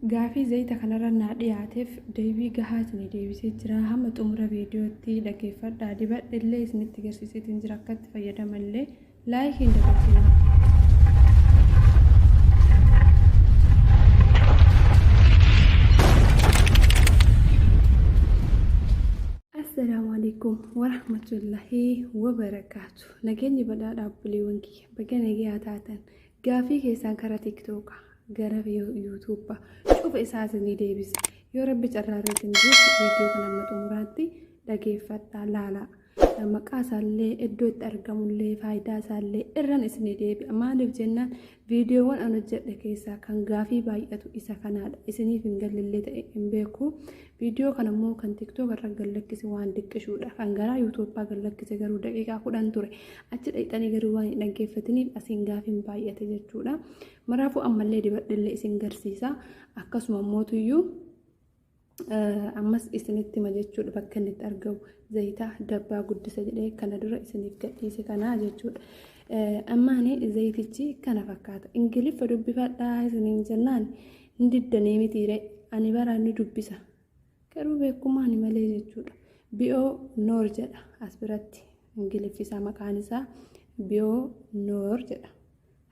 Gaafii zayita kanarra naa dhiyaateef deebii gahaatni deebisee jira. Hamma xumura viidiyootti dhaggeeffadhaa. Dibadha illee isinitti agarsiiseetiin jira akka itti fayyadamallee laayikiin dabalsinaa. Assalaamu alaikum warahmatullahi wabarakaatu. Nageenyi badhaadhaa obboleewwan kiyya bakka nagee taatan gaafii keessaan karaa tiktookaa gara yuutuubaa cufa isaanii deebisa. Yoo rabbi carraarreetiin jiru viidiyoo kana amma xumuraatti dhaggeeffadhaa laalaa. Maqaa isaallee iddoo itti argamullee faayidaa isaallee irraan isinii deebi'a. Maaliif jennaan viidiyoowwan ani hojjedhe keessaa kan gaafii baay'atu isa kanaadha. Isiniif hin galillee ta'e hin beeku. Viidiyoo kana immoo kan tiktook irra gallakkise waan diqqishuudha. Kan gara yuutuubaa gallakkise garuu daqiiqaa 10 ture. Achi dhaqxanii garuu waan hin dhaggeeffatiniif asiin gaafiin baay'ate jechuudha. Maraafuu ammallee dibadhillee isin garsiisa. Akkasuma mootuyyuu ammas isinitti hima jechuudha bakka inni itti argamu zayita dabbaa guddisa jedhee kana dura isiniif gadhiise kana jechuudha. Ammaani zayitichi kana fakkaata. Ingiliffa dubbifadhaa isiniin jennaan hin diddanii mitiire ani bara ni dubbisa. Garuu beekumaan malee jechuudha. Bi'oo noor jedha as biratti ingiliffi isaa maqaan isaa bi'oo noor jedha.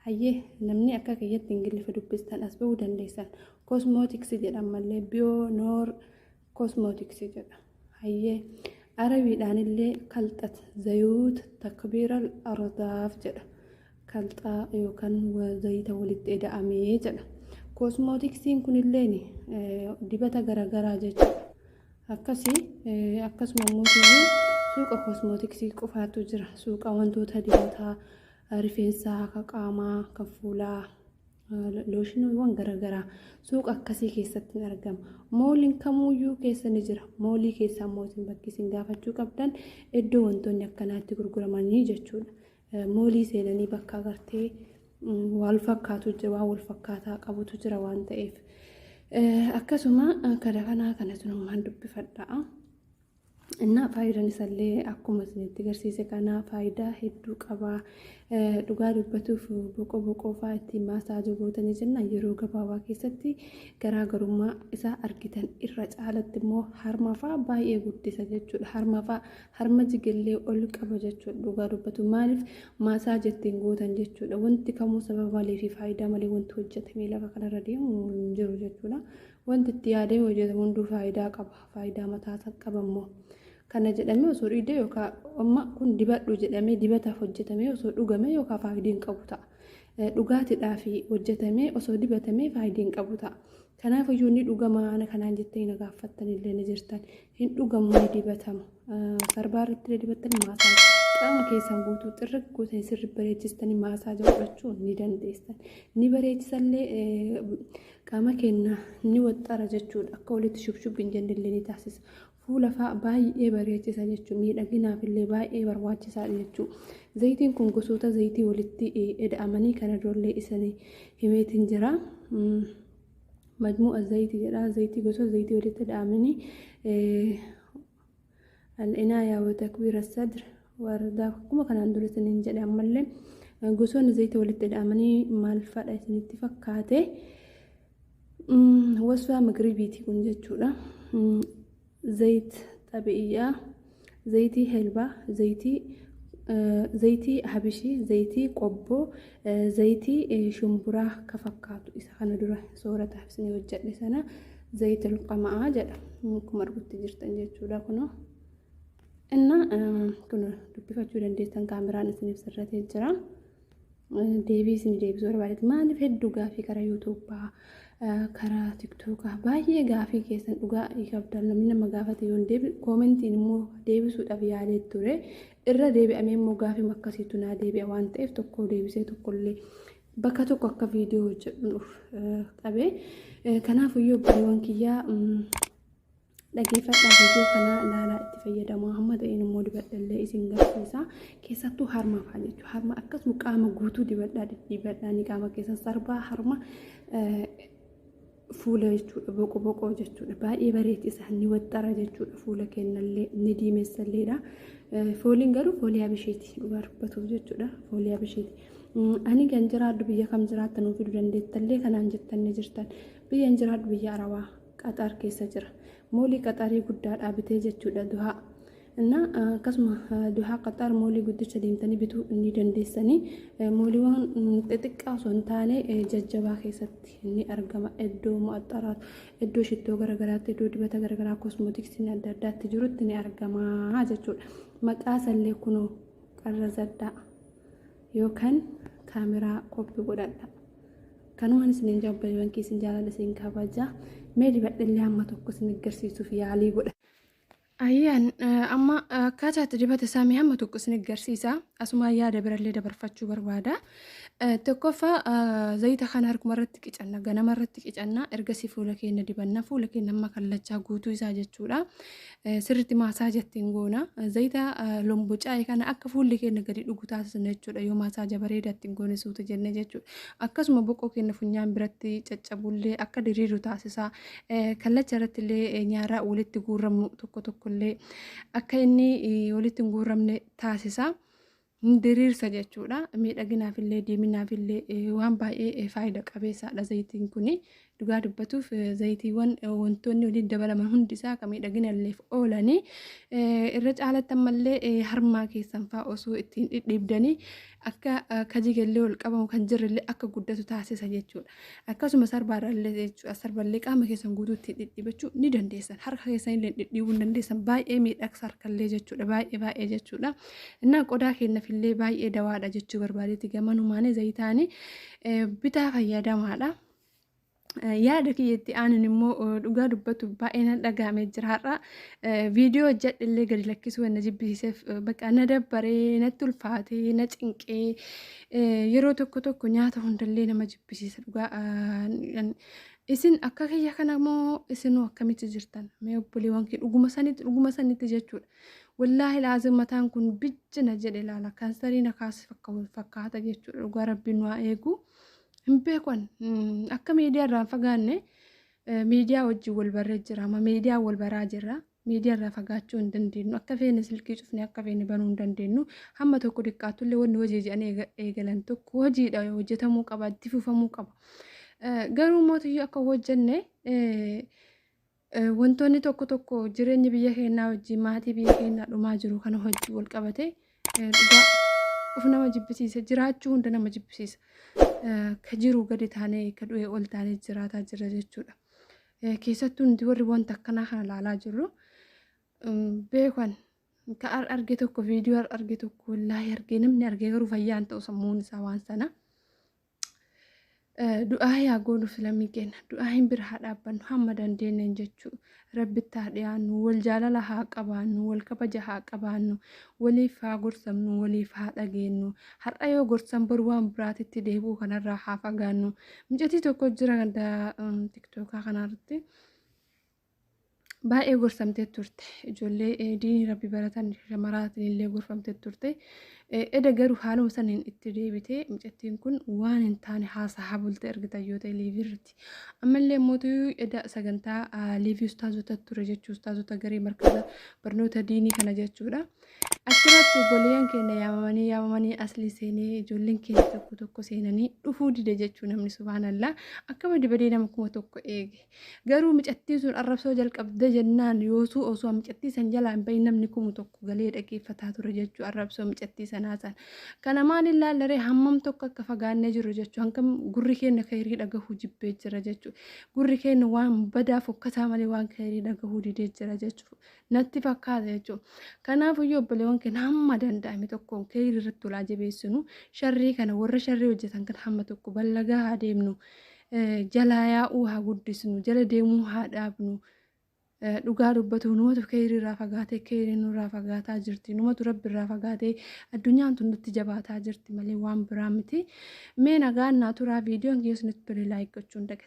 Hayyee namni akka kiyyatti ingiliffa dubbistan as bahuu dandeessan. Kosmootiksii jedhama malee bi'oo noor kosmootiksii jedha. Hayyee arabiidhaan illee kalxat zayuut takbiiral ardaaf jedha. Kalxaa yookaan zayita walitti eda'amee jedha. Kosmootiksiin kunilleen dibata garaagaraa jechuudha. Akkasuma immoo suuqa kosmootiksii qofaatu jira. Suuqa wantoota dibataa rifeensaa, kan qaamaa, kan fuulaa, looshinowwan garaagaraa suuqa akkasii keessatti ni argama. Mooliin kamuyyuu keessa ni jira. Moolii keessaa immoo isin bakki isin gaafachuu qabdan iddoo wantoonni akkanaatti gurguramanii jechuudha. Moolii seenanii bakka agartee wal fakkaatu jira, waan wal fakkaataa qabutu jira waan ta'eef. Akkasuma kana kanatu namaan dubbifadhaa. Innaa faayidaan isaallee akkuma isinitti agarsiise kana faayidaa hedduu qaba. Dhugaa dubbatuuf boqoo fa'aa ittiin maasaajii gootanii jennaan yeroo gabaabaa keessatti garaagarummaa isaa argitan irra caalatti immoo harma fa'aa baay'ee guddisa jechuudha. Harma jigallee ol qaba jechuudha. Dhugaa dubbatu maaliif maasaajii ittiin gootan jechuudha. Wanti kamuu sababa malee fi faayidaa malee wanti hojjetamee lafa kanarra deemu hin jiru jechuudha. Wanti itti yaadee hojjetamu hunduu faayidaa qaba. Faayidaa mataasaa qaba immoo. Kana jedhamee osoo dhiidee yookaan amma kun dibadhu jedhamee dibataaf hojjetamee osoo dhugamee yookaan faayidaan qabu ta'a. Dhugaatiidhaaf hojjetamee osoo dibatamee faayidaan qabu ta'a. Kanaaf iyyuu ni dhugama kanaan jettee na gaafattanillee ni jirtan. Hin dhugamu ni dibatama. Sarbaarratti dibatanii maasaajii qaama keessan guutuu xirriq gootanii sirri bareechistanii maasaajii godhachuu ni dandeessan. Ni bareechisallee qaama keenya ni waxxara jechuudha. Akka walitti shubshub hin jennellee ni taasisa. Fuula fa'aa baay'ee bareechisa jechuudha. Miidhaginaaf illee baay'ee barbaachisaadha jechuudha. Zayitiin kun gosoota zayitii walitti eda'amanii kana durallee isanii himeetiin jira. Majmuu'a zayitii jedha. Zayitii gosoota zayitii walitti eda'amanii al-inaayaa wa takbiira sadr wardaa akkuma kanaan dura isiniin jedhe ammallee gosoonni zayitii walitti eda'amanii maal fa'aadha isinitti fakkaate. Wasfaa magribiiti kun jechuudha. زيت طبيعية زيتي هلبة زيتي حبشي زيتي قبو زيتي شمبرة كفكاتو إذا كان دوره صورة حبسني وجد لسنا زيت القمعة جدا ممكن مربوط تجرتن جدا كنو إننا كنو دبي ديستان كاميرا نسني بسرعة الجرا ديبي سني ديبي صورة بعد ما نفيد دوغا في كرا يوتيوب karaa tiktookaa baay'ee gaafii keessan dhugaa qabdan namni nama gaafate yoon deebi koomentiin immoo deebisuudhaaf yaadee ture irra deebi'amee immoo gaafii akkasiitu naa deebi'a waan ta'eef tokko deebisee tokkollee bakka tokko akka viidiyoo hojjedhuuf qabee kanaaf iyyuu obboleewwan kiyyaa dhaggeeffadhaa viidiyoo kana ilaalaa itti fayyadamaa hamma ta'een immoo dibadhallee isin garsiisa keessattuu harma fa'aa jechuudha. Harma akkasuma qaama guutuu dibadhaa ni qaama keessan sarbaa harma fuula jechuudha boqoo jechuudha baay'ee bareechisa ni waxxara jechuudha fuula keenyallee ni diimessalleedha. Fooliin garuu foolii abisheeti dhugaa dubbatuuf jechuudha foolii abisheeti. Ani kan jiraadhu biyya kam jiraattan ofii dandeettallee kanaan jettanne jirtan biyyan jiraadhu biyya Arabaa Qaxaar keessa jira. Moolii Qaxaarii guddaa dhaabbatee jechuudha Duhaa. Inna akkasuma Duhaa Qaxaar moolii guddicha deemtanii bituu ni dandeessanii. Mooliiwwan xixiqqaa osoo hin taane jajjabaa keessatti ni argama. Iddoo mu'axxaraat, iddoo shittoo garagaraatti, iddoo dibata garagaraa kosmootiksiin adda addaatti jirutti ni argama jechuudha. Maqaa isallee kunoo qarra zaddaa yookaan kaameraa qophii godhadha. Kanumaan isin jabbayyoon keessin jaalala isin kabaja. Mee dibadhillee hamma tokko isin agarsiisuuf yaalii godha. Ayyaan amma akkaataa dibata isaanii hamma tokko isin agarsiisa. Asuma yaada birallee dabarfachuu barbaada. Tokkoffaa zayita kana harkuma irratti qicanna, ganama irratti qicanna, ergasii fuula keenya dibanna, fuula keenya amma kallachaa guutuu isaa jechuudha. Sirriitti maasaajettiin goona. Zayita lombocaa kana akka fuulli keenya gadi dhugu taasisna jechuudha. Yoo maasaaja bareedaattiin goone suuta jenne jechuudha. Akkasuma boqoo keenya funyaan biratti caccabullee akka diriiru taasisa. Kallacha irratti illee nyaara walitti guurramnu tokko tokkollee akka inni walitti hin guurramne taasisa. Diriirsa jechuudha. Miidhaginaaf illee deeminaaf illee waan baay'ee faayidaa qabeessaadha zayitiin kuni. Dhugaa dubbatuuf zayitiiwwan wantoonni waliin dabalaman hundi isaa kan miidhagina illeef oolanii irra caalatti ammallee harmaa keessan fa'aa osoo ittiin dhidhiibdanii akka kajigallee ol qabamu kan jirrellee akka guddatu taasisa jechuudha. Akkasuma sarbaarallee jechuudha. Sarballee qaama keessan guutuutti dhidhiibachuu ni dandeessan. Harka keessan illee dhidhiibuu ni dandeessan. Baay'ee miidhagsa harkallee jechuudha. Baay'ee jechuudha. Innaa qodaa keenyaaf illee baay'ee dawaadha jechuu barbaadetti gamanumaan zayitaanii bitaa fayyadamaadha. Yaada kiyyetti aanin immoo dhugaa dubbatu baay'ee dhagaamee jira har'a. Viidiyoo hojjedhillee gadi lakkisuu na jibbisiiseef bakka na dabbaree natti ulfaatee na cinqee yeroo tokko nyaata hundallee nama jibbisiisa dhugaa. Isin akka kiyya kana moo isinuu akkamitti jirtan? Mee obboleewwan kee dhuguma sanitti jechuudha. Wallaahi laazim mataan kun bijjina jedhe ilaala. Kaansarii na kaase fakkaata jechuudha. Dhugaa rabbiin waa eegu. Hin beekwan akka miidiyaa irraa fagaanne miidiyaa wajjin wal barree jira. Amma miidiyaa wal baraa jirra. Miidiyaa irraa fagaachuu hin dandeenyu. Akka feene silkii cufne akka feene banuu hin dandeenyu. Hamma tokko xiqqaatullee wanni hojii jedhanii eegalan tokko hojiidha hojjetamuu qaba, itti fufamuu qaba. Garuu mootiyyuu akka hojjenne wantoonni tokko jireenya biyya keenyaa wajjin maatii biyya keenyaa dhumaa jiru kana hojii wal qabate dhugaa of nama jibbisiisa. Jiraachuu hunda nama jibbisiisa. Ka jiru gadi taanee ka du'e ol taanee jiraataa jira jechuudha. Keessattuu nuti warri wanta akkanaa kana ilaalaa jirru beekan ka arge tokko viidiyoo arge tokko wallaahi argee namni argee garuu fayyaan ta'u sammuun isaa waan sana. Du'aa yaa goonuuf lammii keenya du'aa hin bira haa dhaabbannu hamma dandeenyeen jechuudha. Rabbitti haa dhiyaannu, wal jaalala haa qabaannu, wal kabaja haa qabaannu, waliif haa gorsamnu, waliif haa dhageenyu. Har'a yoo gorsan boru waan biraatitti deebi'uu kanarraa haa fagaannu. Micatii tokko jira ganda tiktookaa kanarratti baay'ee gorsamtee turte. Ijoollee diinii rabbi baratan shamaraatiin illee gorfamtee turte. Eda garuu haaluma saniin itti deebitee micattiin kun waan hin taane haasaa bulte ergita yoo ta'e liiviirratti. Ammallee mootuu eda sagantaa liivii ustaazota ture jechuu ustaazota garee markaza barnoota diinii kana jechuudha. Achirratti obboleeyyan keenya yaamamanii asli seenee ijoolleen keenya tokko seenanii dhufuu dide jechuu namni subhaanallaa akkama dibadee nama kuma tokko eege. Garuu micattiin sun arrabsoo jalqabde jennaan yoosuu osoo micattii san jalaa hin bahin namni kuma tokko galee dhaggeeffataa ture jechuu arrabsoo micattii sanaa san. Kana maaliin laallaree hammam tokko akka fagaannee jiru jechuu hankam gurri keenya kayrii dhagahuu jibbee jira jechuu. Gurri keenya waan badaa fokkataa malee waan kayrii dhagahuu didee jira jechuu. Natti fakkaata jechuu. Kanaafiyyuu obboleewwan keenya hamma danda'ame tokkoon kayrii irratti olaa jabeessinu sharrii kana warra sharrii hojjetan kan hamma tokko ballagaa haa deemnu. Jalaa yaa'uu haa guddisnu, jala deemuu haa dhaabnu. Dhugaa dubbatu numatu kayrii irraa fagaatee kayrii nurraa fagaataa jirti. Numatu rabbi irraa fagaatee addunyaan tun nutti jabaataa jirti malee waan biraa miti. Mee nagaan naa turaa viidiyoon keessatti tole laayik gochuun